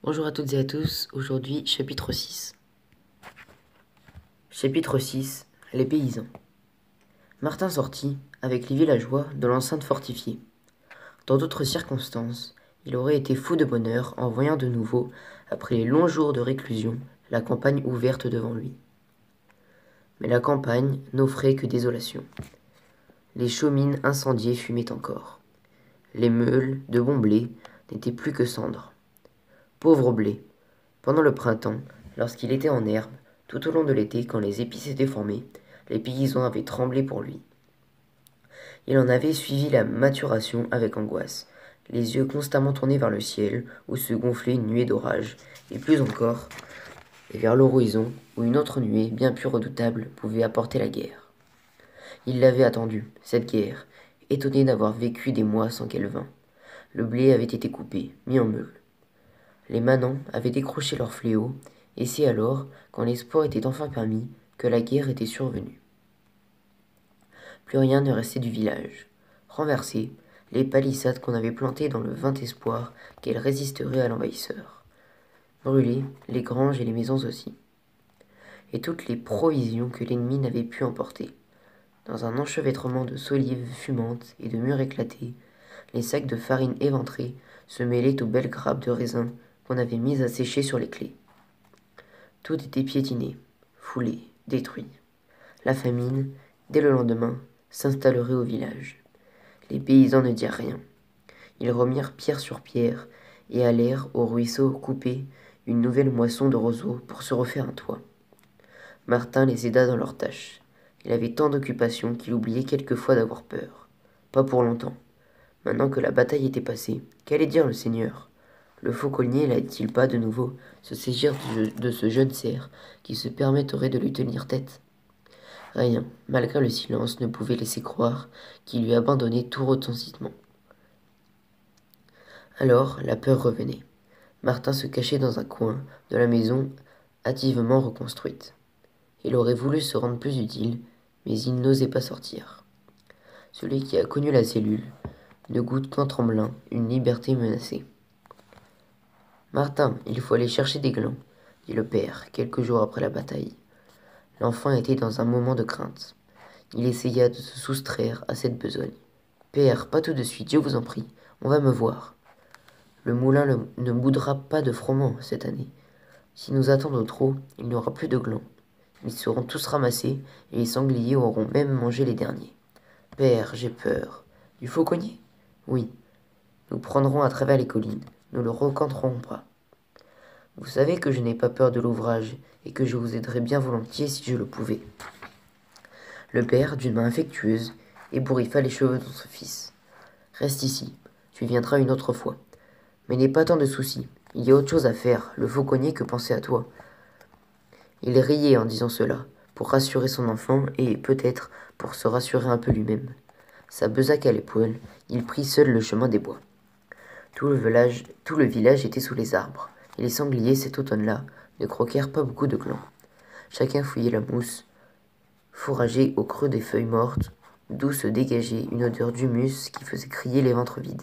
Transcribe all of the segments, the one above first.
Bonjour à toutes et à tous, aujourd'hui chapitre 6. Chapitre 6. Les paysans. Martin sortit, avec les villageois, de l'enceinte fortifiée. Dans d'autres circonstances, il aurait été fou de bonheur en voyant de nouveau, après les longs jours de réclusion, la campagne ouverte devant lui. Mais la campagne n'offrait que désolation. Les chaumières incendiées fumaient encore. Les meules, de bon blé, n'étaient plus que cendres. Pauvre blé! Pendant le printemps, lorsqu'il était en herbe, tout au long de l'été, quand les épis s'étaient formés, les paysans avaient tremblé pour lui. Il en avait suivi la maturation avec angoisse, les yeux constamment tournés vers le ciel, où se gonflait une nuée d'orage, et plus encore, et vers l'horizon, où une autre nuée, bien plus redoutable, pouvait apporter la guerre. Il l'avait attendue, cette guerre, étonné d'avoir vécu des mois sans qu'elle vînt. Le blé avait été coupé, mis en meule. Les manants avaient décroché leur fléau, et c'est alors, quand l'espoir était enfin permis, que la guerre était survenue. Plus rien ne restait du village. Renversées, les palissades qu'on avait plantées dans le vain espoir qu'elles résisteraient à l'envahisseur. Brûlées, les granges et les maisons aussi. Et toutes les provisions que l'ennemi n'avait pu emporter. Dans un enchevêtrement de solives fumantes et de mûres éclatées, les sacs de farine éventrés se mêlaient aux belles grappes de raisin qu'on avait mises à sécher sur les clés. Tout était piétiné, foulé, détruit. La famine, dès le lendemain, s'installerait au village. Les paysans ne dirent rien. Ils remirent pierre sur pierre et allèrent au ruisseau couper une nouvelle moisson de roseaux pour se refaire un toit. Martin les aida dans leurs tâches. Il avait tant d'occupations qu'il oubliait quelquefois d'avoir peur. Pas pour longtemps. Maintenant que la bataille était passée, qu'allait dire le seigneur? Le fauconnier n'allait-il pas de nouveau se saisir de ce jeune cerf qui se permettrait de lui tenir tête? Rien, malgré le silence, ne pouvait laisser croire qu'il lui abandonnait tout retentissement. Alors la peur revenait. Martin se cachait dans un coin de la maison hâtivement reconstruite. Il aurait voulu se rendre plus utile, mais il n'osait pas sortir. Celui qui a connu la cellule ne goûte qu'en tremblant une liberté menacée. Martin, il faut aller chercher des glands, dit le père, quelques jours après la bataille. L'enfant était dans un moment de crainte. Il essaya de se soustraire à cette besogne. Père, pas tout de suite, je vous en prie, on va me voir. Le moulin ne moudra pas de froment cette année. Si nous attendons trop, il n'y aura plus de glands. Ils seront tous ramassés et les sangliers auront même mangé les derniers. Père, j'ai peur. Du fauconnier? Oui. Nous prendrons à travers les collines. Nous le recanterons pas. Vous savez que je n'ai pas peur de l'ouvrage et que je vous aiderais bien volontiers si je le pouvais. Le père, d'une main affectueuse, ébouriffa les cheveux de son fils. Reste ici, tu viendras une autre fois. Mais n'aie pas tant de soucis, il y a autre chose à faire, le fauconnier, que penser à toi. Il riait en disant cela, pour rassurer son enfant et, peut-être, pour se rassurer un peu lui-même. Sa besace à l'épaule, il prit seul le chemin des bois. Tout le village était sous les arbres, et les sangliers, cet automne-là, ne croquèrent pas beaucoup de glands. Chacun fouillait la mousse, fourrageait au creux des feuilles mortes, d'où se dégageait une odeur d'humus qui faisait crier les ventres vides.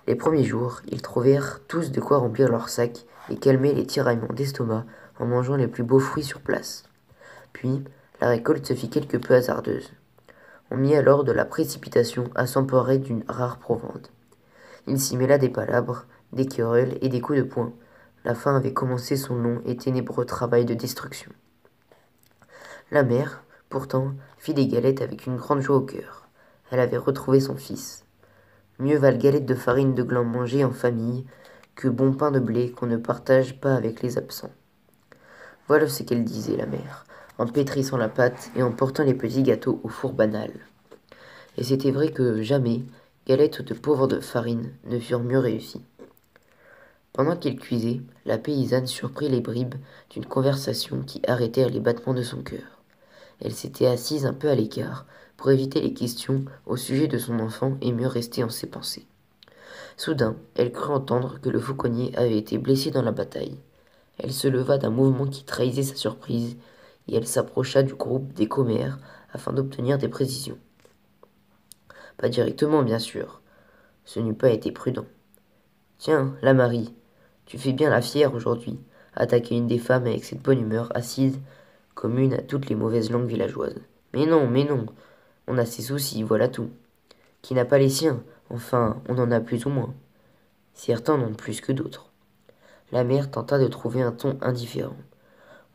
Les premiers jours, ils trouvèrent tous de quoi remplir leurs sacs et calmer les tiraillements d'estomac en mangeant les plus beaux fruits sur place. Puis, la récolte se fit quelque peu hasardeuse. On mit alors de la précipitation à s'emparer d'une rare provende. Il s'y mêla des palabres, des querelles et des coups de poing. La faim avait commencé son long et ténébreux travail de destruction. La mère, pourtant, fit des galettes avec une grande joie au cœur. Elle avait retrouvé son fils. Mieux valent galettes de farine de gland mangées en famille que bon pain de blé qu'on ne partage pas avec les absents. Voilà ce qu'elle disait, la mère, en pétrissant la pâte et en portant les petits gâteaux au four banal. Et c'était vrai que jamais galettes de pauvre de farine ne furent mieux réussies. Pendant qu'il cuisait, la paysanne surprit les bribes d'une conversation qui arrêtèrent les battements de son cœur. Elle s'était assise un peu à l'écart pour éviter les questions au sujet de son enfant et mieux rester en ses pensées. Soudain, elle crut entendre que le fauconnier avait été blessé dans la bataille. Elle se leva d'un mouvement qui trahissait sa surprise et elle s'approcha du groupe des commères afin d'obtenir des précisions. Pas directement, bien sûr. Ce n'eût pas été prudent. Tiens, la Marie, Tu fais bien la fière aujourd'hui, attaquer une des femmes avec cette bonne humeur acide, commune à toutes les mauvaises langues villageoises. Mais non, on a ses soucis, voilà tout. Qui n'a pas les siens? Enfin, on en a plus ou moins. Certains en ont plus que d'autres. La mère tenta de trouver un ton indifférent.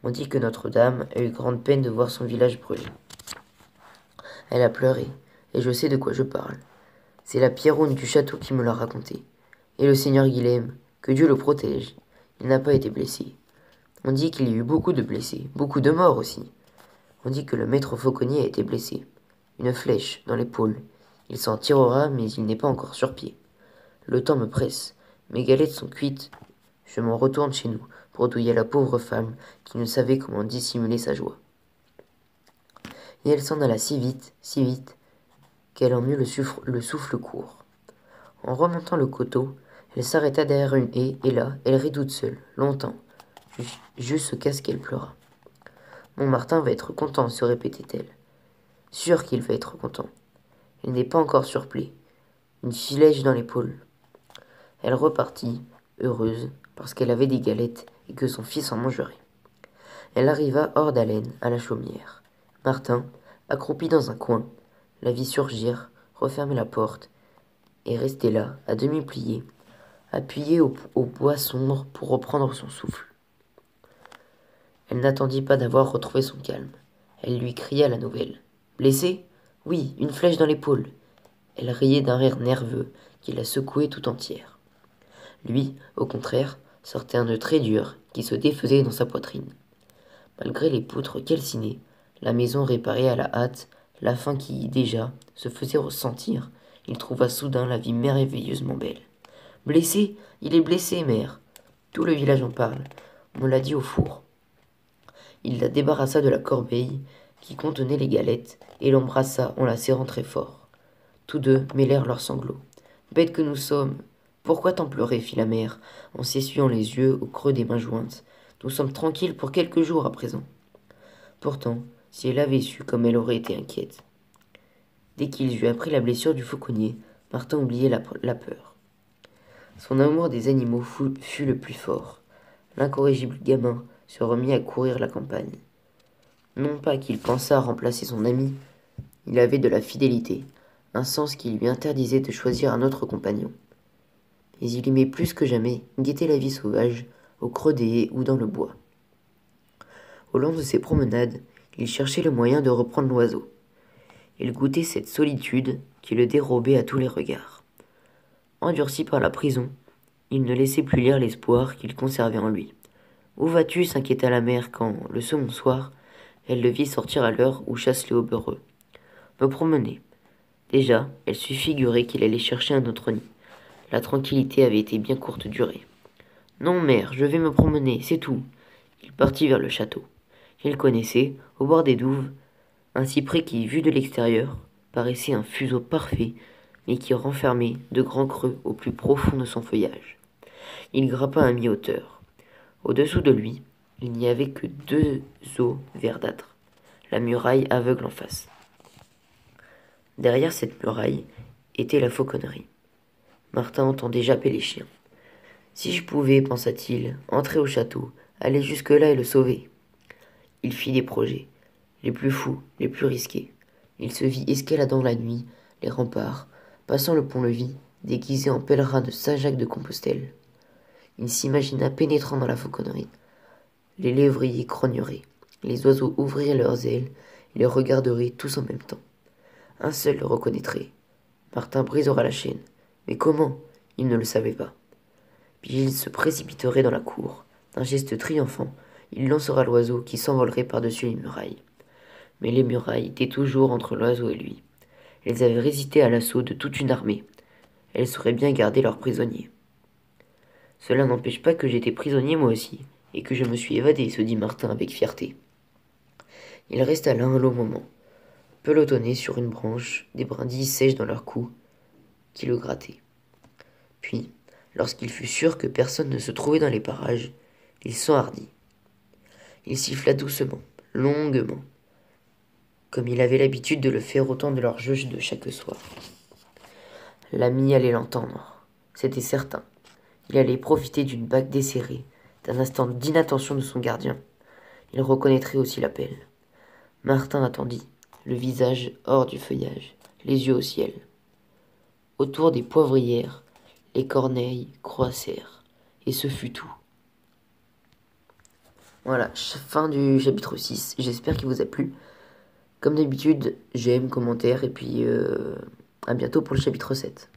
On dit que Notre-Dame a eu grande peine de voir son village brûler. Elle a pleuré, et je sais de quoi je parle. C'est la Pierronne du château qui me l'a raconté. Et le seigneur Guilhem, que Dieu le protège, il n'a pas été blessé. On dit qu'il y a eu beaucoup de blessés, beaucoup de morts aussi. On dit que le maître fauconnier a été blessé. Une flèche dans l'épaule. Il s'en tirera, mais il n'est pas encore sur pied. Le temps me presse. Mes galettes sont cuites. Je m'en retourne chez nous pour douiller la pauvre femme qui ne savait comment dissimuler sa joie. Et elle s'en alla si vite, qu'elle en eut le souffle court. En remontant le coteau, elle s'arrêta derrière une haie, et là, elle rit toute seule, longtemps, jusqu'à ce qu'elle pleura. Mon Martin va être content, se répétait-elle. Sûr qu'il va être content. Il n'est pas encore surpris. Une flèche dans l'épaule. Elle repartit, heureuse, parce qu'elle avait des galettes et que son fils en mangerait. Elle arriva hors d'haleine, à la chaumière. Martin, accroupi dans un coin, la vit surgir, refermer la porte, et rester là, à demi plié, appuyé au bois sombre pour reprendre son souffle. Elle n'attendit pas d'avoir retrouvé son calme. Elle lui cria la nouvelle. Blessé? Oui, une flèche dans l'épaule. Elle riait d'un rire nerveux qui la secouait tout entière. Lui, au contraire, sortait un nœud très dur qui se défaisait dans sa poitrine. Malgré les poutres calcinées, la maison réparée à la hâte, la faim qui, déjà, se faisait ressentir, il trouva soudain la vie merveilleusement belle. Blessé? Il est blessé, mère. Tout le village en parle. On l'a dit au four. Il la débarrassa de la corbeille qui contenait les galettes et l'embrassa en la serrant très fort. Tous deux mêlèrent leurs sanglots. Bêtes que nous sommes! Pourquoi tant pleurer, fit la mère, en s'essuyant les yeux au creux des mains jointes. Nous sommes tranquilles pour quelques jours à présent. Pourtant, si elle avait su comme elle aurait été inquiète. Dès qu'ils eurent appris la blessure du fauconnier, Martin oubliait la peur. Son amour des animaux fut le plus fort. L'incorrigible gamin se remit à courir la campagne. Non pas qu'il pensât remplacer son ami, il avait de la fidélité, un sens qui lui interdisait de choisir un autre compagnon. Mais il aimait plus que jamais guetter la vie sauvage, au creux des haies ou dans le bois. Au long de ses promenades, il cherchait le moyen de reprendre l'oiseau. Il goûtait cette solitude qui le dérobait à tous les regards. Endurci par la prison, il ne laissait plus lire l'espoir qu'il conservait en lui. Où vas-tu? S'inquiéta la mère quand, le second soir, elle le vit sortir à l'heure où chassent les haubereux. Me promener. Déjà, elle se figurait qu'il allait chercher un autre nid. La tranquillité avait été bien courte durée. Non, mère, je vais me promener, c'est tout. Il partit vers le château. Il connaissait, au bord des douves, un cyprès qui, vu de l'extérieur, paraissait un fuseau parfait, mais qui renfermait de grands creux au plus profond de son feuillage. Il grimpa à mi-hauteur. Au-dessous de lui, il n'y avait que 2 eaux verdâtres, la muraille aveugle en face. Derrière cette muraille était la fauconnerie. Martin entendait japper les chiens. Si je pouvais, pensa-t-il, entrer au château, aller jusque-là et le sauver. Il fit des projets, les plus fous, les plus risqués. Il se vit escaladant la nuit les remparts, passant le pont-levis, déguisé en pèlerin de Saint-Jacques-de-Compostelle. Il s'imagina pénétrant dans la fauconnerie. Les lévriers grogneraient, les oiseaux ouvriraient leurs ailes et les regarderaient tous en même temps. Un seul le reconnaîtrait. Martin brisera la chaîne. Mais comment? Il ne le savait pas. Puis il se précipiterait dans la cour. D'un geste triomphant, il lancera l'oiseau qui s'envolerait par-dessus les murailles. Mais les murailles étaient toujours entre l'oiseau et lui. Elles avaient résisté à l'assaut de toute une armée. Elles sauraient bien garder leurs prisonniers. Cela n'empêche pas que j'étais prisonnier moi aussi, et que je me suis évadé, se dit Martin avec fierté. Il resta là un long moment, pelotonné sur une branche, des brindilles sèches dans leur cou, qui le grattaient. Puis, lorsqu'il fut sûr que personne ne se trouvait dans les parages, il s'enhardit. Il siffla doucement, longuement, comme il avait l'habitude de le faire au temps de leur jeu de chaque soir. L'ami allait l'entendre, c'était certain. Il allait profiter d'une bague desserrée, d'un instant d'inattention de son gardien. Il reconnaîtrait aussi l'appel. Martin attendit, le visage hors du feuillage, les yeux au ciel. Autour des poivrières, les corneilles croissèrent, et ce fut tout. Voilà, fin du chapitre 6. J'espère qu'il vous a plu. Comme d'habitude, j'aime, commentaire, et puis à bientôt pour le chapitre 7.